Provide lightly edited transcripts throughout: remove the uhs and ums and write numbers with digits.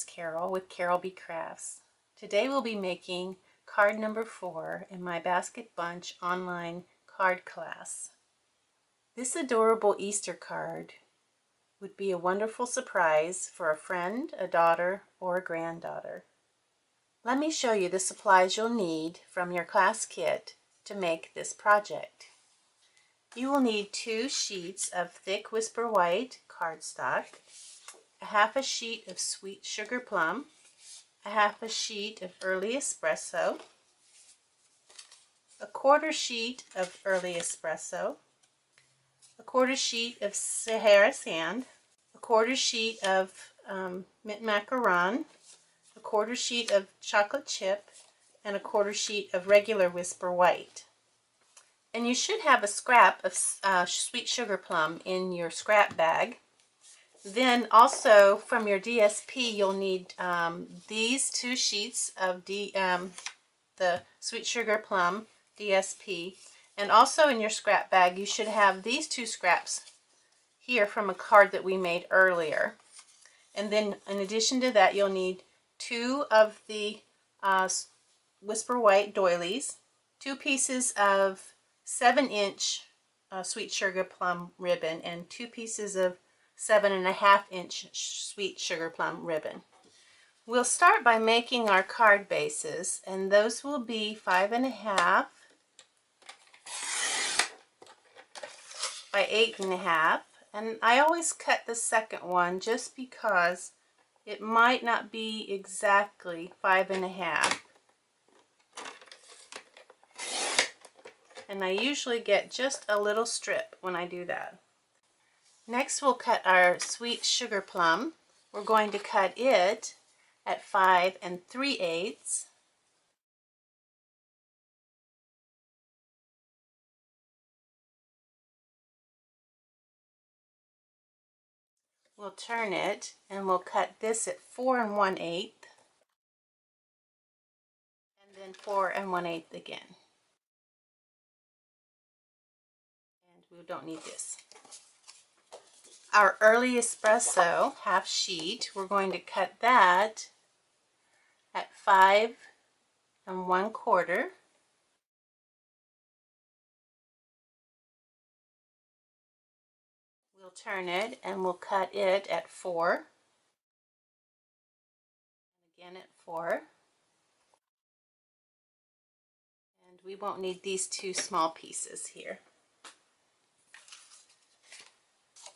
it's Carol with Carol B Crafts. Today we'll be making card number 4 in my Basket Bunch online card class. This adorable Easter card would be a wonderful surprise for a friend, a daughter, or a granddaughter. Let me show you the supplies you'll need from your class kit to make this project. You will need 2 sheets of thick Whisper White cardstock, a half a sheet of sweet sugar plum, a half a sheet of early espresso, a quarter sheet of early espresso, a quarter sheet of Sahara sand, a quarter sheet of mint macaron, a quarter sheet of chocolate chip, and a quarter sheet of regular Whisper White. And you should have a scrap of sweet sugar plum in your scrap bag. Then also from your DSP you'll need these 2 sheets of the sweet sugar plum DSP, and also in your scrap bag you should have these 2 scraps here from a card that we made earlier. And then in addition to that you'll need 2 of the Whisper White doilies, 2 pieces of 7-inch sweet sugar plum ribbon, and 2 pieces of 7.5-inch sweet sugar plum ribbon. We'll start by making our card bases, and those will be 5.5 by 8.5, and I always cut the second one just because it might not be exactly 5.5. And I usually get just a little strip when I do that. Next we'll cut our sweet sugar plum. We're going to cut it at 5 3/8. We'll turn it and we'll cut this at 4 1/8, and then 4 1/8 again. And we don't need this. Our early espresso half sheet, we're going to cut that at 5 1/4. We'll turn it and we'll cut it at 4, and again at 4. And we won't need these 2 small pieces here.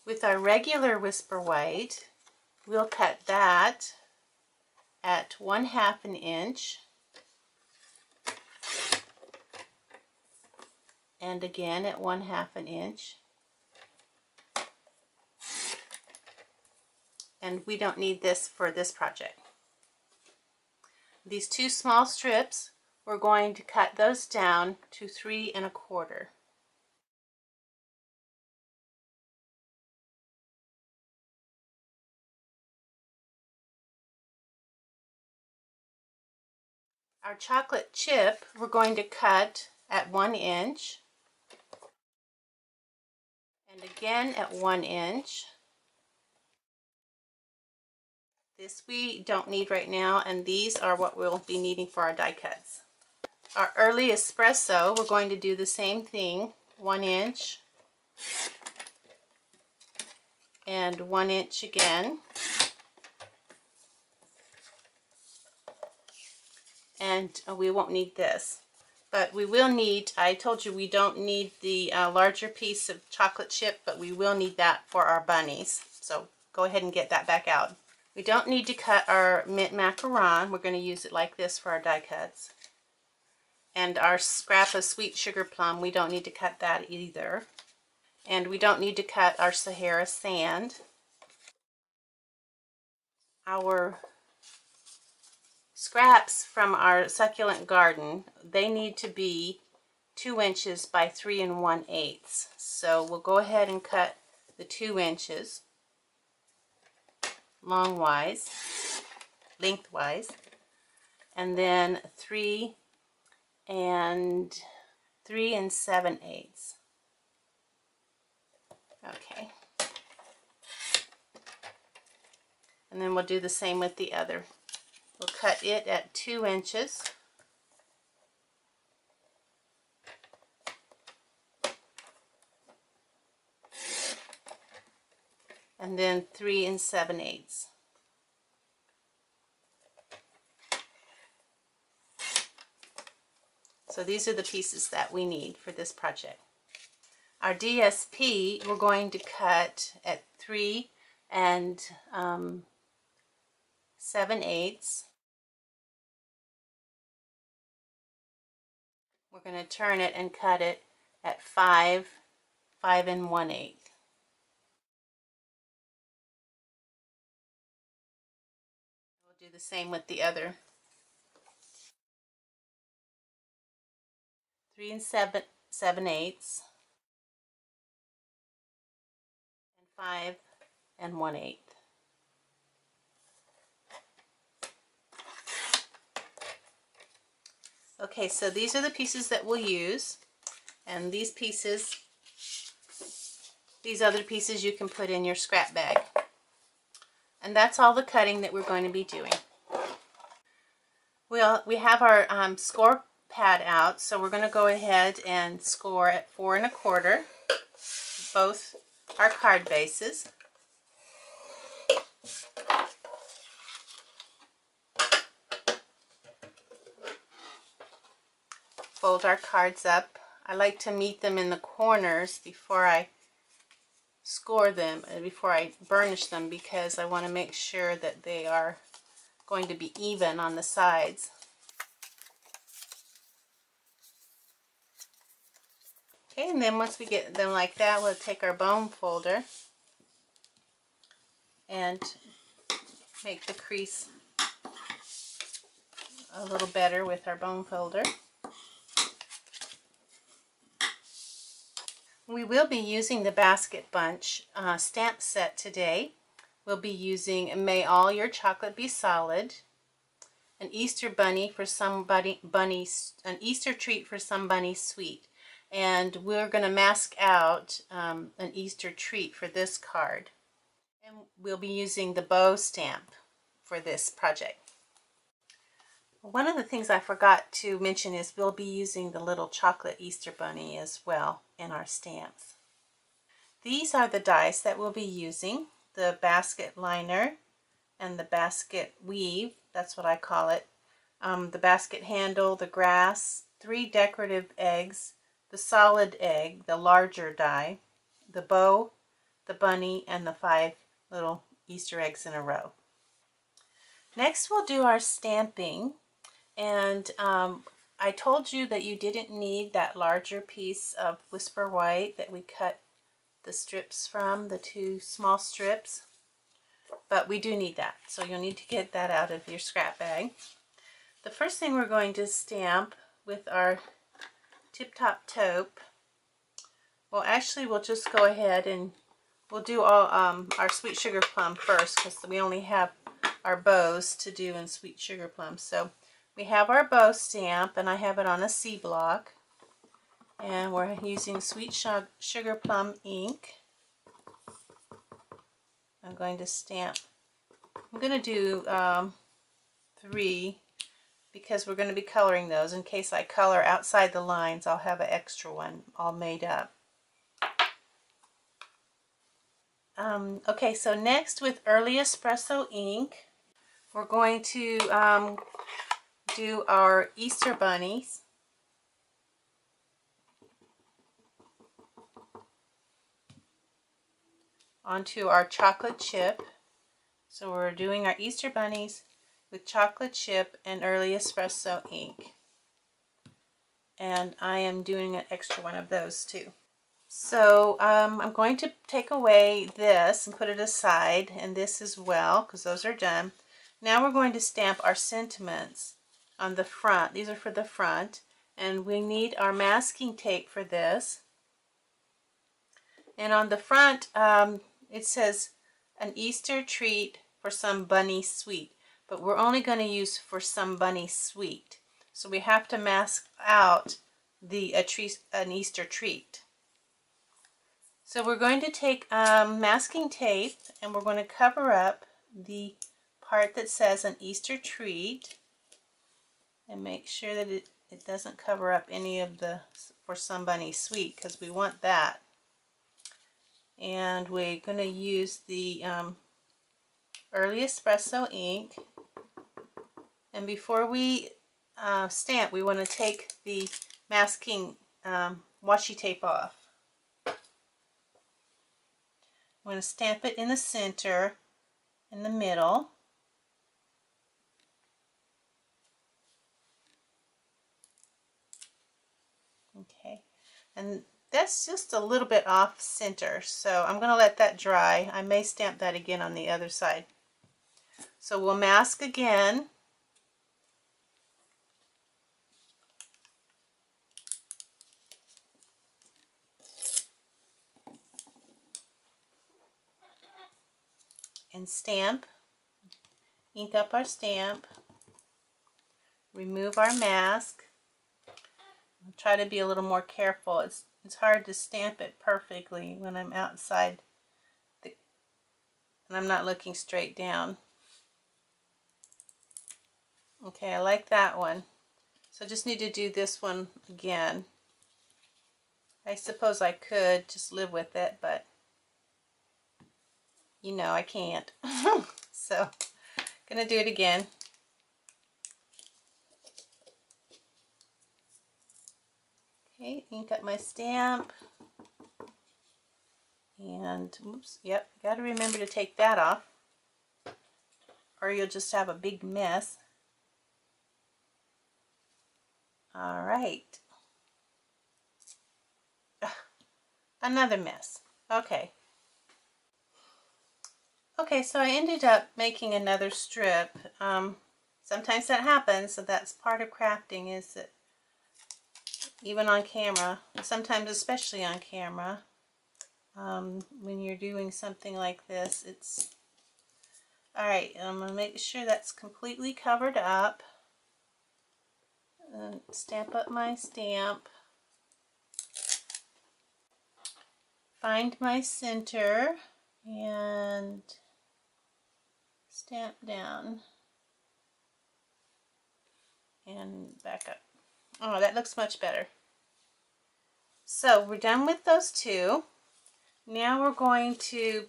With our regular Whisper White, we'll cut that at 1/2 inch, and again at 1/2 inch. And we don't need this for this project. These 2 small strips, we're going to cut those down to 3 1/4. Our chocolate chip, we're going to cut at 1 inch, and again at 1 inch. This we don't need right now, and these are what we'll be needing for our die cuts. Our early espresso, we're going to do the same thing, 1 inch and 1 inch again. And we won't need this, but we will need, I told you we don't need the larger piece of chocolate chip, but we will need that for our bunnies, so go ahead and get that back out. We don't need to cut our mint macaron. We're going to use it like this for our die cuts. And our scrap of sweet sugar plum, we don't need to cut that either. And we don't need to cut our Sahara sand. Our scraps from our succulent garden, they need to be 2 inches by 3 1/8. So we'll go ahead and cut the 2 inches lengthwise, and then 3 7/8. Okay. And then we'll do the same with the other. We'll cut it at 2 inches. And then 3 7/8. So these are the pieces that we need for this project. Our DSP we're going to cut at 3 7/8. We're going to turn it and cut it at 5 1/8. We'll do the same with the other. 3 7/8 and 5 1/8. Okay, so these are the pieces that we'll use, and these other pieces you can put in your scrap bag. And that's all the cutting that we're going to be doing. We have our score pad out, so we're going to go ahead and score at 4 1/4 both our card bases. Fold our cards up. I like to meet them in the corners before I score them and before I burnish them, because I want to make sure that they are going to be even on the sides. Okay, and then once we get them like that, we'll take our bone folder and make the crease a little better with our bone folder. We will be using the Basket Bunch stamp set today. We'll be using May All Your Chocolate Be Solid, an Easter bunny for somebody, an Easter treat for some bunny sweet. And we're going to mask out an Easter treat for this card. And we'll be using the bow stamp for this project. One of the things I forgot to mention is we'll be using the little chocolate Easter bunny as well in our stamps. These are the dies that we'll be using: the basket liner and the basket weave, that's what I call it, the basket handle, the grass, 3 decorative eggs, the solid egg, the larger die, the bow, the bunny, and the 5 little Easter eggs in a row. Next we'll do our stamping. And I told you that you didn't need that larger piece of Whisper White that we cut the strips from, the 2 small strips, but we do need that, so you'll need to get that out of your scrap bag. The first thing we're going to stamp with our Tip Top Taupe, well actually we'll just go ahead and we'll do all our Sweet Sugar Plum first, because we only have our bows to do in Sweet Sugar Plum. So we have our bow stamp, and I have it on a C block, and we're using Sweet Sugar Plum ink. I'm going to stamp, I'm going to do 3, because we're going to be coloring those. In case I color outside the lines, I'll have an extra one all made up. Okay, so next with Early Espresso ink, we're going to do our Easter bunnies. Onto our chocolate chip. So we're doing our Easter bunnies with chocolate chip and Early Espresso ink. And I am doing an extra one of those too. So I'm going to take away this and put it aside, and this as well, because those are done. Now we're going to stamp our sentiments on the front. These are for the front, and we need our masking tape for this. And on the front it says an Easter treat for some bunny sweet, but we're only going to use for some bunny sweet, so we have to mask out an Easter treat. So we're going to take masking tape, and we're going to cover up the part that says an Easter treat and make sure that it doesn't cover up any of the For Some Bunny sweet, because we want that. And we're going to use the Early Espresso ink. And before we stamp, we want to take the masking washi tape off. I'm going to stamp it in the center, in the middle. Okay, and that's just a little bit off center, so I'm going to let that dry. I may stamp that again on the other side. So we'll mask again. And stamp. Ink up our stamp. Remove our mask. I'll try to be a little more careful. It's hard to stamp it perfectly when I'm outside and I'm not looking straight down. Okay, I like that one. So I just need to do this one again. I suppose I could just live with it, but you know I can't. So gonna do it again. Okay, ink up my stamp. And oops, yep, got to remember to take that off, or you'll just have a big mess. All right. Another mess. Okay. Okay, so I ended up making another strip. Sometimes that happens, so that's part of crafting, is that even on camera, and sometimes especially on camera, when you're doing something like this, it's... Alright, I'm going to make sure that's completely covered up. And stamp up my stamp. Find my center and stamp down and back up. Oh, that looks much better. So we're done with those two. Now we're going to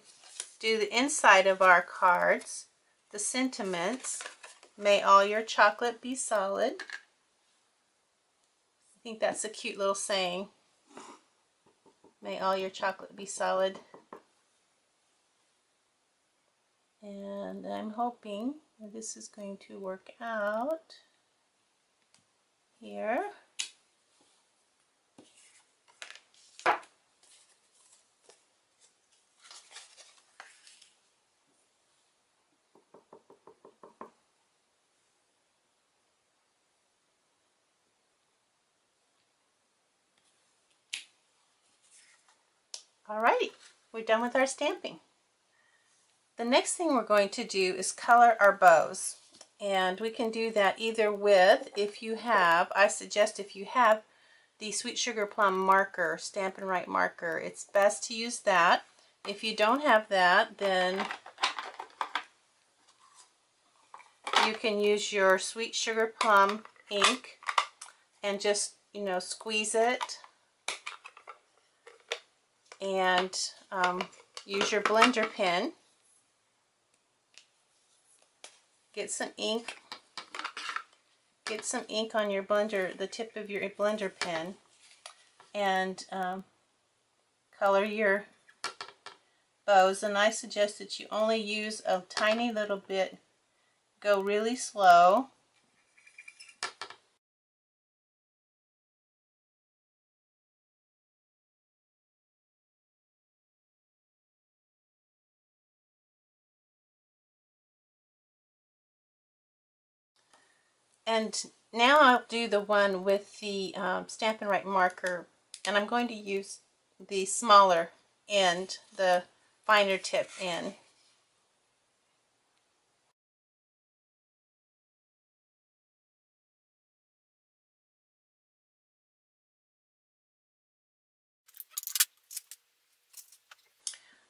do the inside of our cards, the sentiments. May all your chocolate be solid. I think that's a cute little saying. May all your chocolate be solid. And I'm hoping that this is going to work out here. Alrighty, we're done with our stamping. The next thing we're going to do is color our bows. And we can do that either with, if you have, I suggest if you have the Sweet Sugar Plum marker, Stampin' Write marker, it's best to use that. If you don't have that, then you can use your Sweet Sugar Plum ink and just, you know, squeeze it. And use your blender pen. Get some ink. Get some ink on your blender, the tip of your blender pen, and color your bows. And I suggest that you only use a tiny little bit. Go really slow. And now I'll do the one with the Stampin' Write marker, and I'm going to use the smaller end, the finer tip end.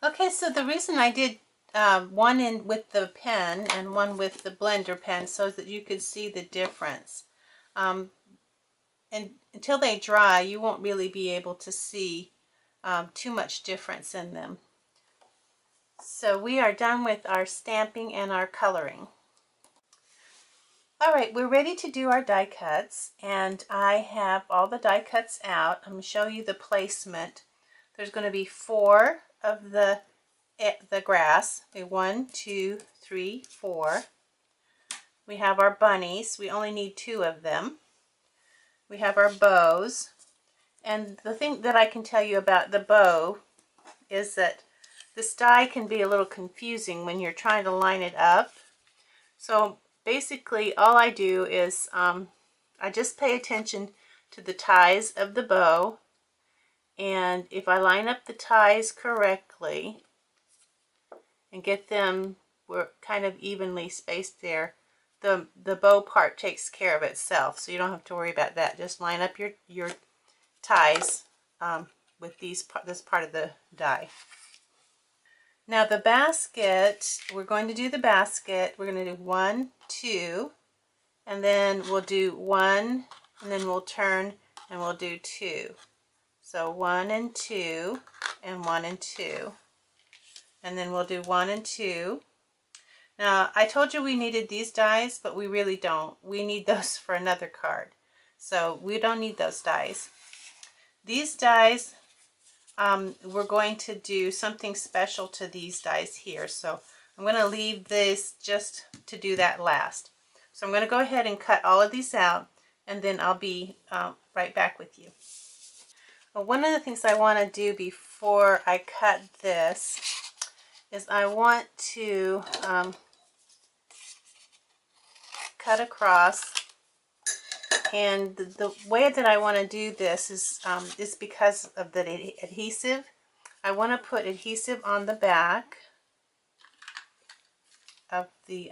Okay, so the reason I did one in with the pen and one with the blender pen so that you could see the difference. And until they dry, you won't really be able to see too much difference in them. So we are done with our stamping and our coloring. Alright, we're ready to do our die cuts, and I have all the die cuts out. I'm going to show you the placement. There's going to be 4 of the grass. Okay, 1, 2, 3, 4. We have our bunnies. We only need 2 of them. We have our bows. And the thing that I can tell you about the bow is that this die can be a little confusing when you're trying to line it up. So basically all I do is I just pay attention to the ties of the bow, and if I line up the ties correctly and get them kind of evenly spaced there, the bow part takes care of itself, so you don't have to worry about that. Just line up your ties with this part of the die. Now the basket, we're going to do the basket. We're going to do 1, 2, and then we'll do 1, and then we'll turn and we'll do 2. So 1 and 2, and 1 and 2. And then we'll do 1 and 2. Now I told you we needed these dies, but we really don't. We need those for another card. So we don't need those dies. These dies, we're going to do something special to these dies here. So I'm going to leave this just to do that last. So I'm going to go ahead and cut all of these out, and then I'll be right back with you. Well, one of the things I want to do before I cut this is I want to cut across. And the way that I want to do this is because of the adhesive. I want to put adhesive on the back of the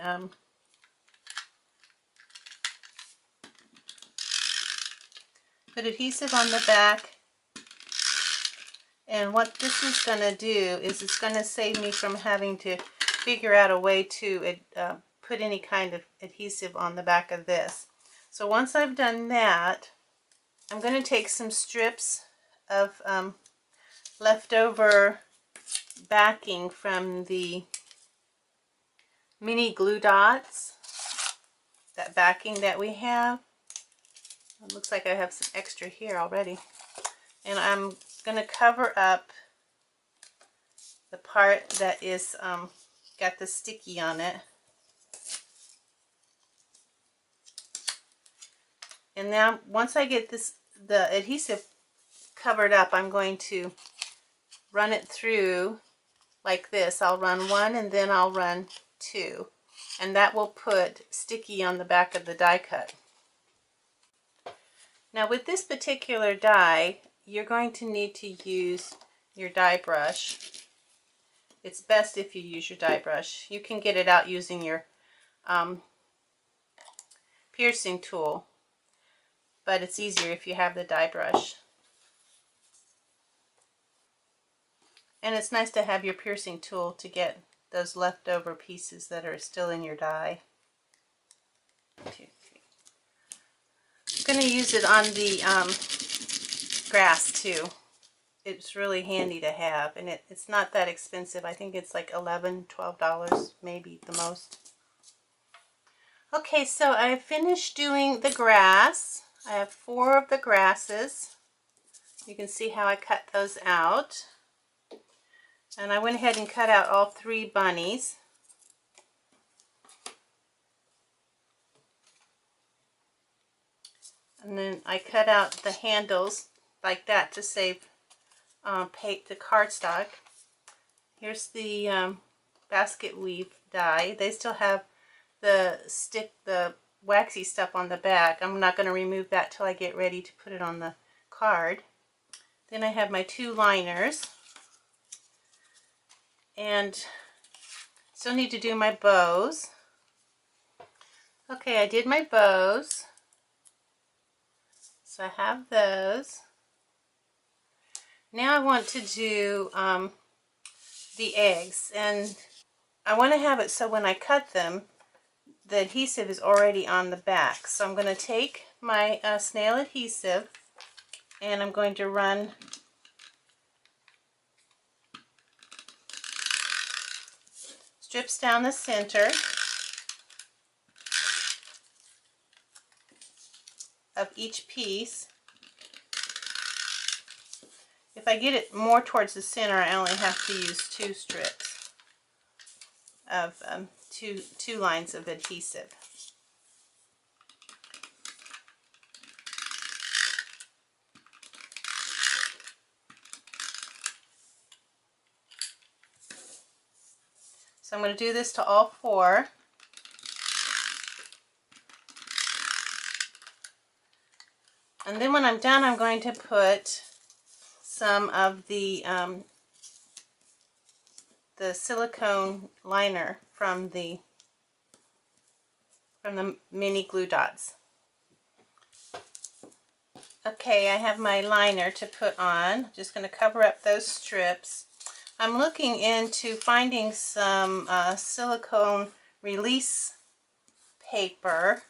put adhesive on the back. And what this is going to do is it's going to save me from having to figure out a way to put any kind of adhesive on the back of this. So once I've done that, I'm going to take some strips of leftover backing from the mini glue dots, that backing that we have. It looks like I have some extra here already. And I'm going to cover up the part that is got the sticky on it. And now once I get the adhesive covered up, I'm going to run it through like this. I'll run 1 and then I'll run 2. And that will put sticky on the back of the die cut. Now with this particular die, you're going to need to use your die brush. It's best if you use your die brush. You can get it out using your piercing tool, but it's easier if you have the die brush. And it's nice to have your piercing tool to get those leftover pieces that are still in your die. 2, 3. I'm going to use it on the grass too. It's really handy to have, and it's not that expensive. I think it's like $11, $12 maybe the most. Okay, so I finished doing the grass. I have 4 of the grasses. You can see how I cut those out. And I went ahead and cut out all 3 bunnies. And then I cut out the handles like that to save the cardstock. Here's the basket weave die. They still have the waxy stuff on the back. I'm not going to remove that till I get ready to put it on the card. Then I have my 2 liners. And still need to do my bows. Okay, I did my bows. So I have those. Now I want to do the eggs, and I want to have it so when I cut them, the adhesive is already on the back. So I'm going to take my snail adhesive and I'm going to run strips down the center of each piece. If I get it more towards the center, I only have to use 2 strips of two lines of adhesive. So I'm going to do this to all 4. And then when I'm done, I'm going to put some of the silicone liner from the mini glue dots. Okay, I have my liner to put on. Just going to cover up those strips. I'm looking into finding some silicone release paper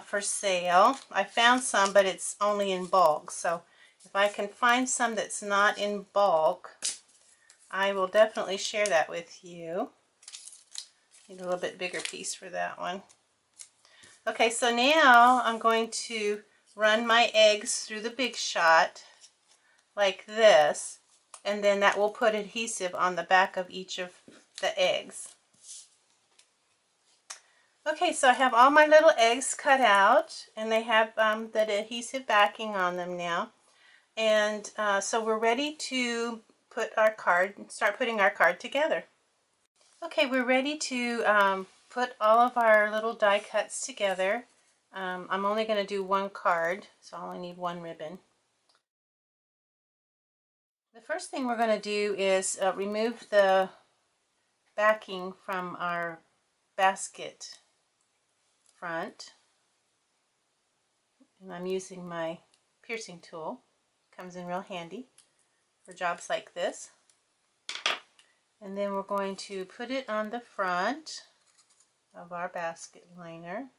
for sale. I found some, but it's only in bulk. So if I can find some that's not in bulk, I will definitely share that with you. Need a little bit bigger piece for that one. Okay, so now I'm going to run my eggs through the Big Shot like this, and then that will put adhesive on the back of each of the eggs. Okay, so I have all my little eggs cut out, and they have the adhesive backing on them now. And so we're ready to put our card, start putting our card together. Okay, we're ready to put all of our little die cuts together. I'm only going to do 1 card, so I only need 1 ribbon. The first thing we're going to do is remove the backing from our basket front. And I'm using my piercing tool. Comes in real handy for jobs like this. And then we're going to put it on the front of our basket liner.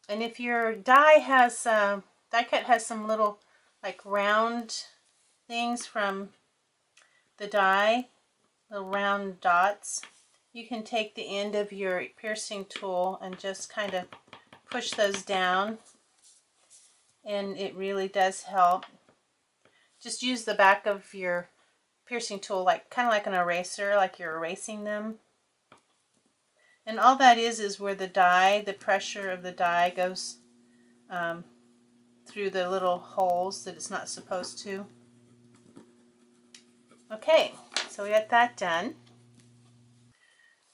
And if your die has die cut has some little like round things from the die, little round dots, you can take the end of your piercing tool and just kind of push those down, and it really does help. Just use the back of your piercing tool like kind of like an eraser, like you're erasing them. And all that is where the die, the pressure of the die goes through the little holes that it's not supposed to. Okay, so we got that done.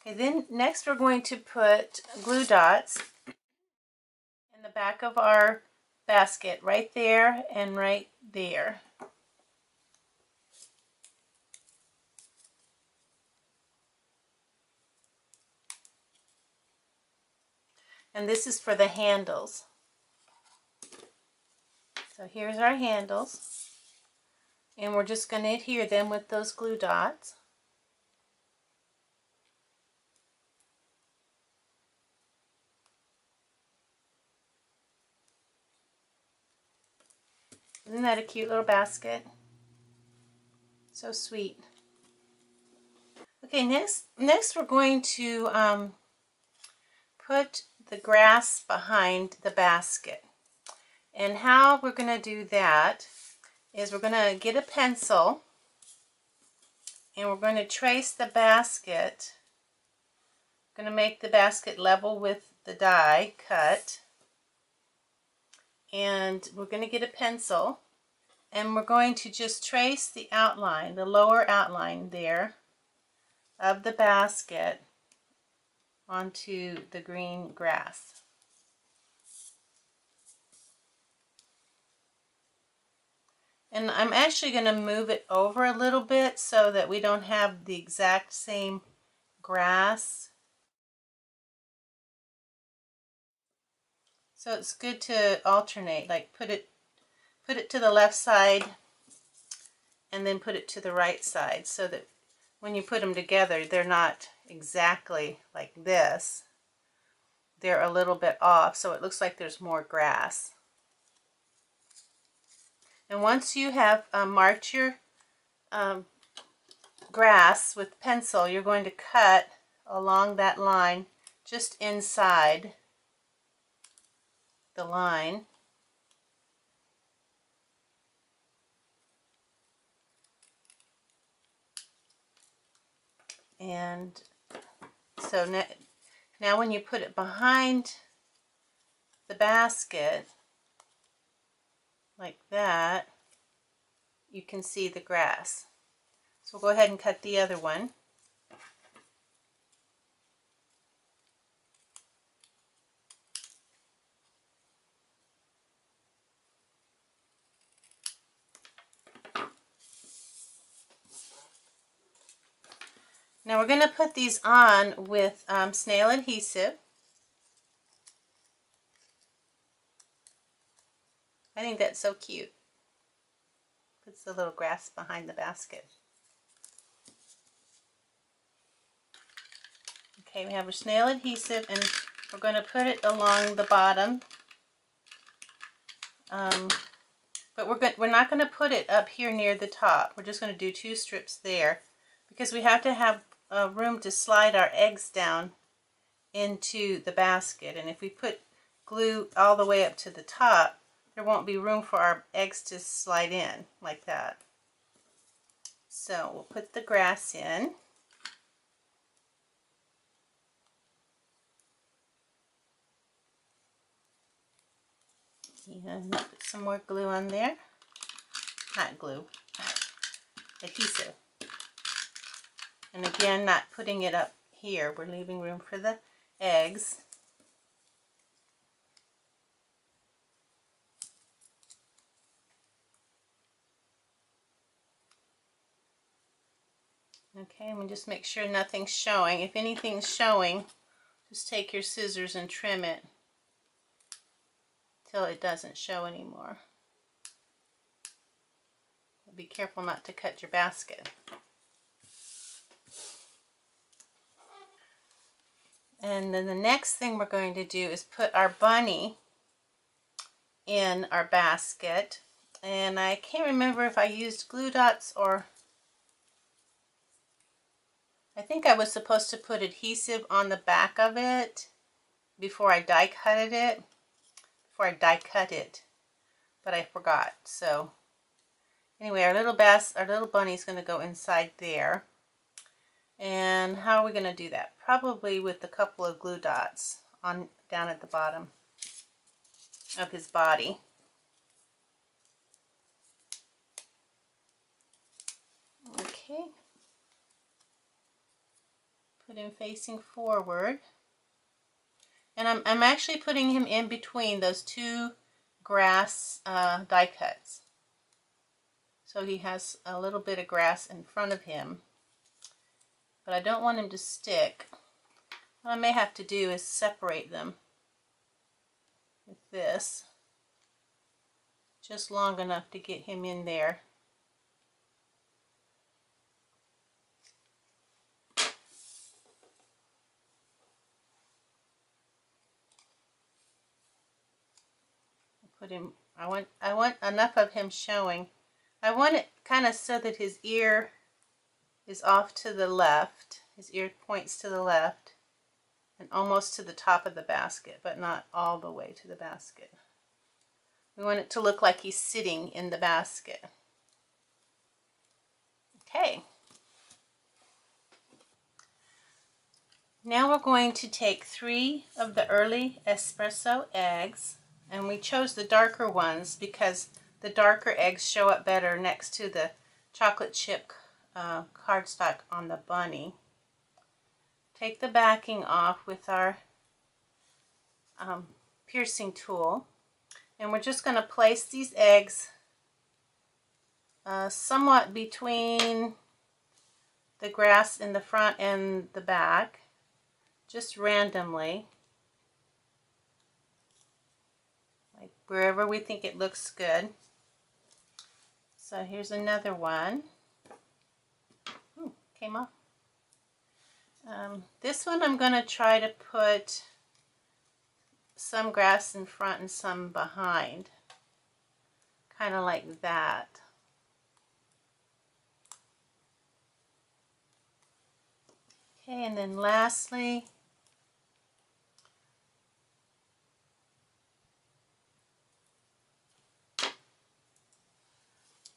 Okay, then next we're going to put glue dots in the back of our basket, right there and right there. And this is for the handles. So here's our handles, and we're just going to adhere them with those glue dots. Isn't that a cute little basket? So sweet. Okay, next we're going to put the grass behind the basket. And how we're going to do that is we're going to get a pencil and we're going to trace the basket. We're going to make the basket level with the die cut. And we're going to get a pencil and we're going to just trace the outline, the lower outline there of the basket onto the green grass. And I'm actually going to move it over a little bit so that we don't have the exact same grass. So it's good to alternate, like put it to the left side and then put it to the right side so that when you put them together, they're not exactly like this. They're a little bit off, so it looks like there's more grass. And once you have marked your grass with pencil, you're going to cut along that line just inside the line. And so now when you put it behind the basket like that, you can see the grass. So we'll go ahead and cut the other one. Now we're going to put these on with snail adhesive. I think that's so cute. Puts the little grass behind the basket. Okay, we have our snail adhesive, and we're going to put it along the bottom. But we're not going to put it up here near the top. We're just going to do 2 strips there because we have to have room to slide our eggs down into the basket. And if we put glue all the way up to the top, there won't be room for our eggs to slide in like that. So we'll put the grass in. And put some more glue on there. Not glue, adhesive. And again, not putting it up here. We're leaving room for the eggs. Okay, and we just make sure nothing's showing. If anything's showing, just take your scissors and trim it till it doesn't show anymore. Be careful not to cut your basket. And then the next thing we're going to do is put our bunny in our basket. And I can't remember if I used glue dots or I think I was supposed to put adhesive on the back of it before I die cut it. But I forgot. So anyway, our little bunny is going to go inside there. And how are we going to do that? Probably with a couple of glue dots on down at the bottom of his body. Okay. Put him facing forward. And I'm actually putting him in between those 2 grass die cuts. So he has a little bit of grass in front of him. But I don't want him to stick. What I may have to do is separate them with this. Just long enough to get him in there. Put him, I want enough of him showing. I want it kind of so that his ear is off to the left. His ear points to the left and almost to the top of the basket, but not all the way to the basket. We want it to look like he's sitting in the basket. Okay. Now we're going to take 3 of the early espresso eggs, and we chose the darker ones because the darker eggs show up better next to the chocolate chip cardstock on the bunny. Take the backing off with our piercing tool, and we're just going to place these eggs somewhat between the grass in the front and the back, just randomly, like wherever we think it looks good. So here's another one. Ooh, came off. This one I'm going to try to put some grass in front and some behind. Kind of like that. Okay, and then lastly,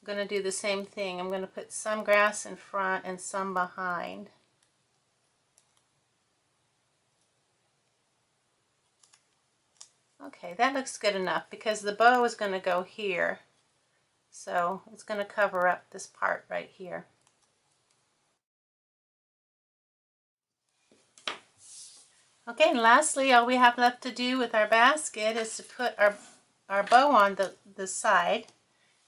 I'm going to do the same thing. I'm going to put some grass in front and some behind. Okay, that looks good enough because the bow is going to go here. So it's going to cover up this part right here. Okay, and lastly, all we have left to do with our basket is to put our bow on the side.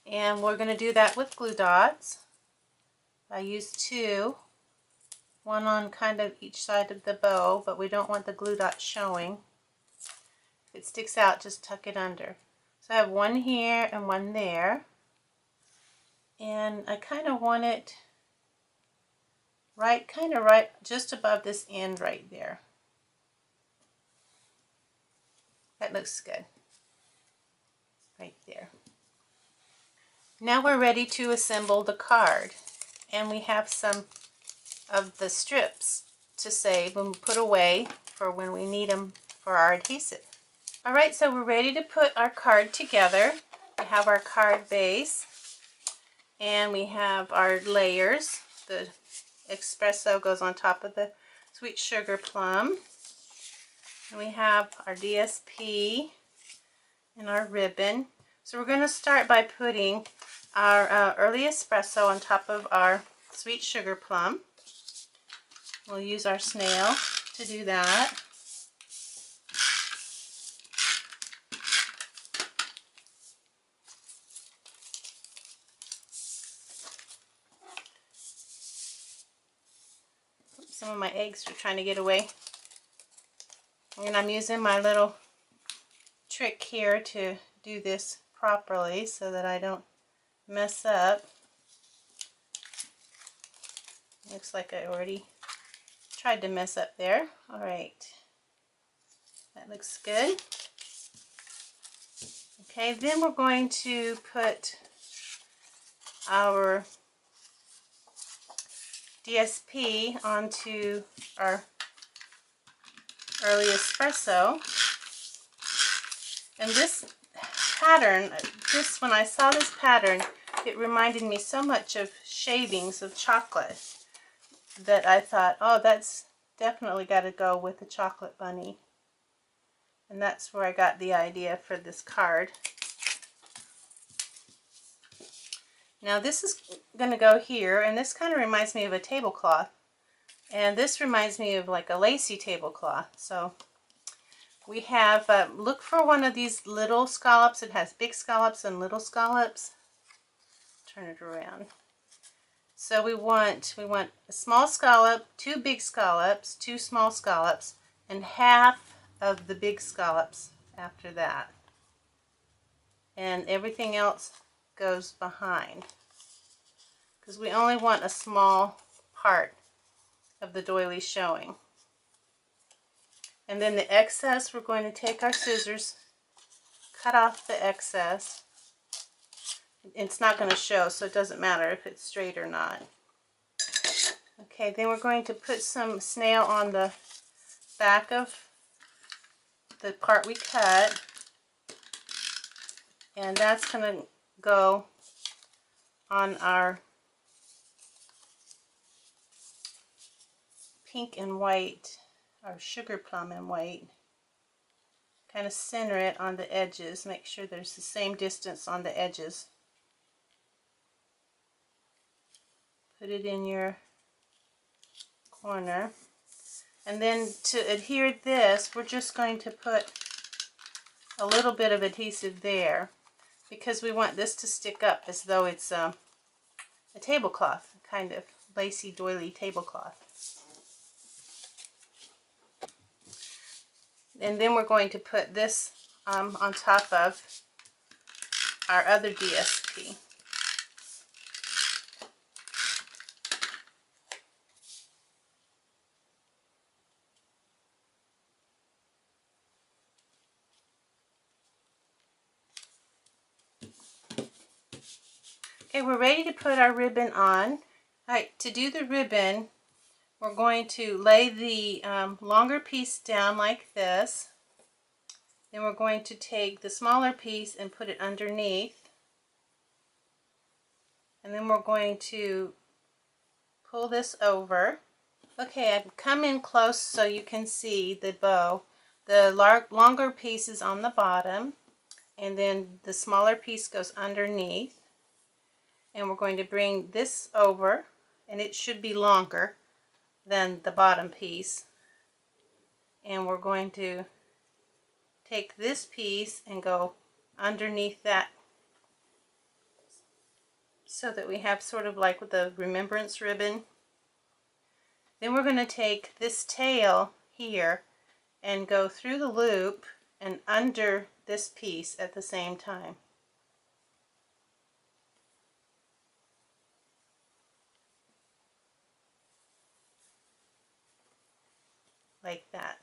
And we're going to do that with glue dots. I used 2, one on kind of each side of the bow, but we don't want the glue dot showing. If it sticks out, just tuck it under. So I have one here and one there. And I kind of want it right just above this end right there. That looks good. Right there. Now we're ready to assemble the card. And we have some of the strips to save and put away for when we need them for our adhesive. Alright, so we're ready to put our card together. We have our card base and we have our layers. The espresso goes on top of the sweet sugar plum. And we have our DSP and our ribbon. So we're going to start by putting our early espresso on top of our sweet sugar plum. We'll use our snail to do that. Some of my eggs are trying to get away. And I'm using my little trick here to do this properly so that I don't mess up. Looks like I already tried to mess up there. Alright. That looks good. Okay, then we're going to put our DSP onto our early espresso. And this pattern, when I saw this pattern, it reminded me so much of shavings of chocolate that I thought, oh, that's definitely got to go with the chocolate bunny. And that's where I got the idea for this card. Now this is going to go here, and this kind of reminds me of a tablecloth. And this reminds me of like a lacy tablecloth. So we have, look for one of these little scallops. It has big scallops and little scallops. Turn it around. So we want a small scallop, 2 big scallops, 2 small scallops, and half of the big scallops after that. And everything else goes behind. Because we only want a small part of the doily showing. And then the excess, we're going to take our scissors, cut off the excess. It's not going to show, so it doesn't matter if it's straight or not. Okay, then we're going to put some snail on the back of the part we cut. And that's going to go on our pink and white, our sugar plum and white. Kind of center it on the edges. Make sure there's the same distance on the edges. Put it in your corner. And then to adhere this, we're just going to put a little bit of adhesive there because we want this to stick up as though it's a tablecloth, kind of lacy doily tablecloth. And then we're going to put this on top of our other DSP. Okay, we're ready to put our ribbon on. Alright, to do the ribbon, we're going to lay the longer piece down like this. Then we're going to take the smaller piece and put it underneath. And then we're going to pull this over. Okay, I've come in close so you can see the bow. The longer piece is on the bottom, and then the smaller piece goes underneath. And we're going to bring this over, and it should be longer than the bottom piece. And we're going to take this piece and go underneath that so that we have sort of like with the remembrance ribbon. Then we're going to take this tail here and go through the loop and under this piece at the same time. Like that.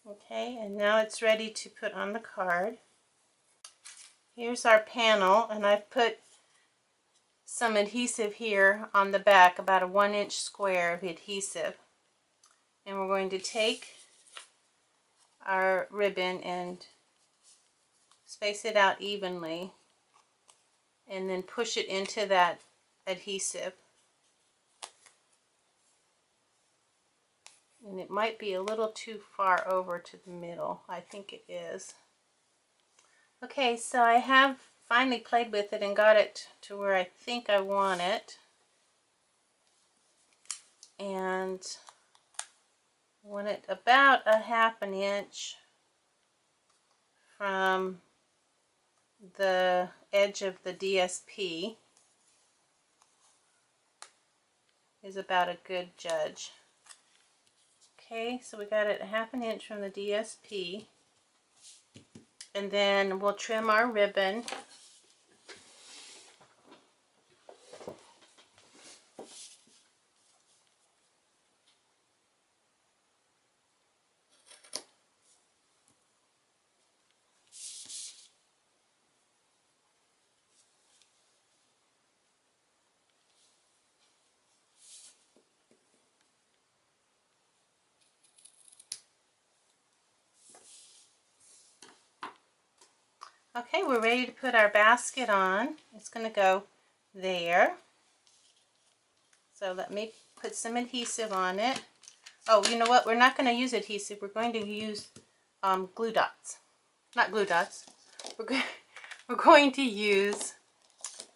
Okay, and now it's ready to put on the card. Here's our panel, and I've put some adhesive here on the back, about a 1-inch square of adhesive. And we're going to take our ribbon and space it out evenly and then push it into that adhesive. And it might be a little too far over to the middle. I think it is. Okay, so I have finally played with it and got it to where I think I want it. And I want it about a 1/2 inch from the edge of the DSP is about a good judge. Okay, so we got it a 1/2 inch from the DSP, and then we'll trim our ribbon. Okay, we're ready to put our basket on. It's going to go there. So let me put some adhesive on it. Oh, you know what? We're not going to use adhesive. We're going to use glue dots. Not glue dots. We're going to use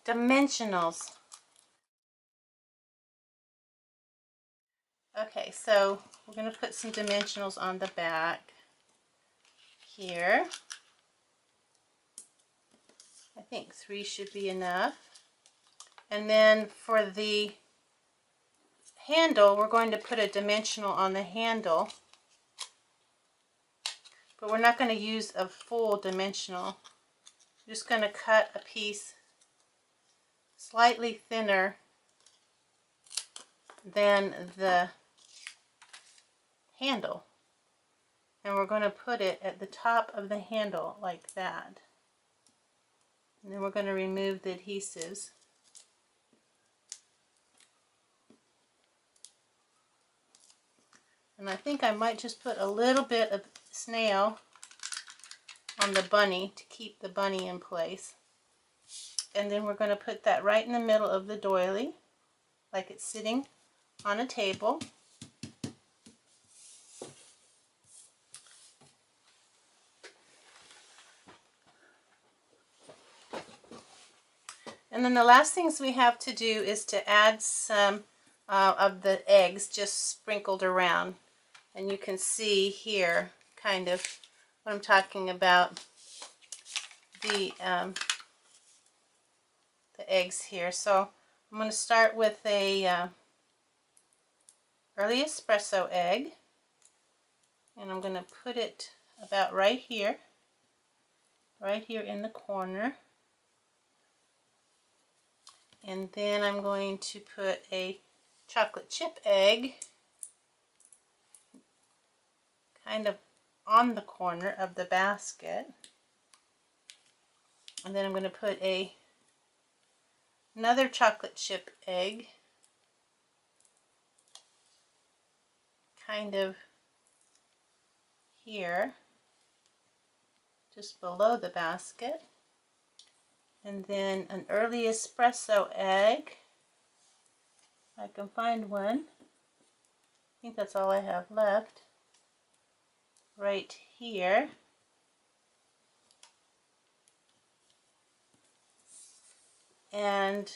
dimensionals. Okay, so we're going to put some dimensionals on the back here. I think 3 should be enough. And then for the handle, we're going to put a dimensional on the handle. But we're not going to use a full dimensional. I'm just going to cut a piece slightly thinner than the handle. And we're going to put it at the top of the handle like that. And then we're going to remove the adhesives. And I think I might just put a little bit of snail on the bunny to keep the bunny in place. And then we're going to put that right in the middle of the doily, like it's sitting on a table. And then the last things we have to do is to add some of the eggs just sprinkled around. And you can see here kind of what I'm talking about, the eggs here. So I'm going to start with a early espresso egg, and I'm going to put it about right here in the corner. And then I'm going to put a chocolate chip egg kind of on the corner of the basket. And then I'm going to put another chocolate chip egg kind of here, just below the basket. And then an early espresso egg. I can find one. I think that's all I have left. Right here. And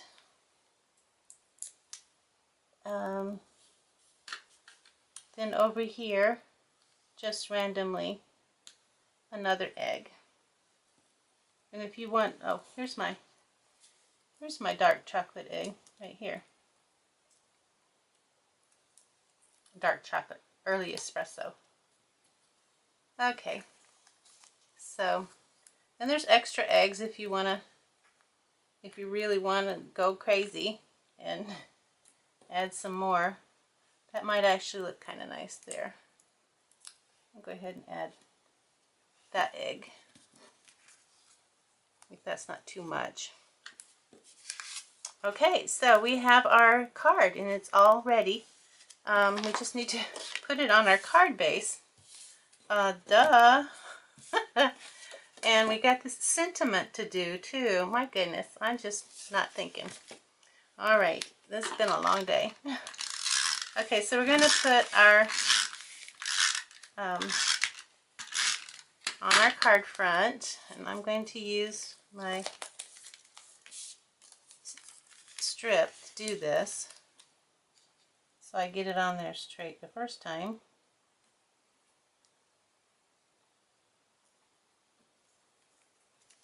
then over here, just randomly, another egg. And if you want, oh, here's my dark chocolate egg right here. Dark chocolate, early espresso. Okay, so, and there's extra eggs if you really want to go crazy and add some more. That might actually look kind of nice there. I'll go ahead and add that egg, if that's not too much. Okay, so we have our card and it's all ready. We just need to put it on our card base. Duh. And we got this sentiment to do too. My goodness, I'm just not thinking. All right, this has been a long day. Okay, so we're going to put our on our card front, and I'm going to use my strip to do this, so I get it on there straight the first time.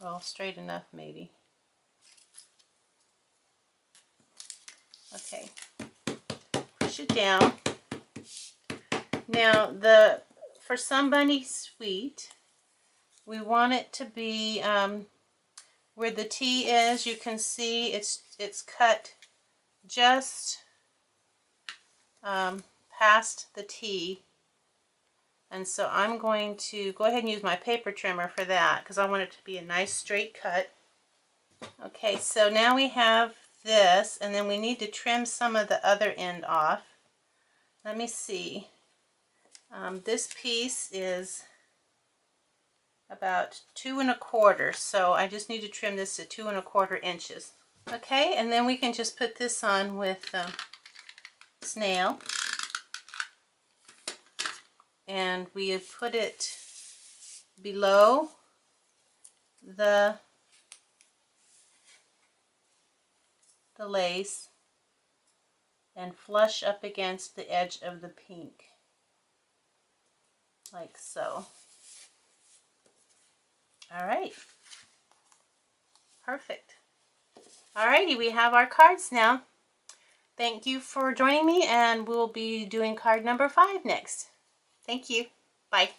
Well, straight enough maybe. Okay, push it down. Now for Somebody Sweet, we want it to be where the T is. You can see it's cut just past the T, and so I'm going to go ahead and use my paper trimmer for that because I want it to be a nice straight cut. Okay, so now we have this, and then we need to trim some of the other end off. Let me see. This piece is about 2 1/4, so I just need to trim this to 2 1/4 inches. Okay, and then we can just put this on with snail, and we have put it below the lace and flush up against the edge of the pink, like so. All right, perfect. Alrighty, we have our cards now. Thank you for joining me, and we'll be doing card number 5 next. Thank you. Bye.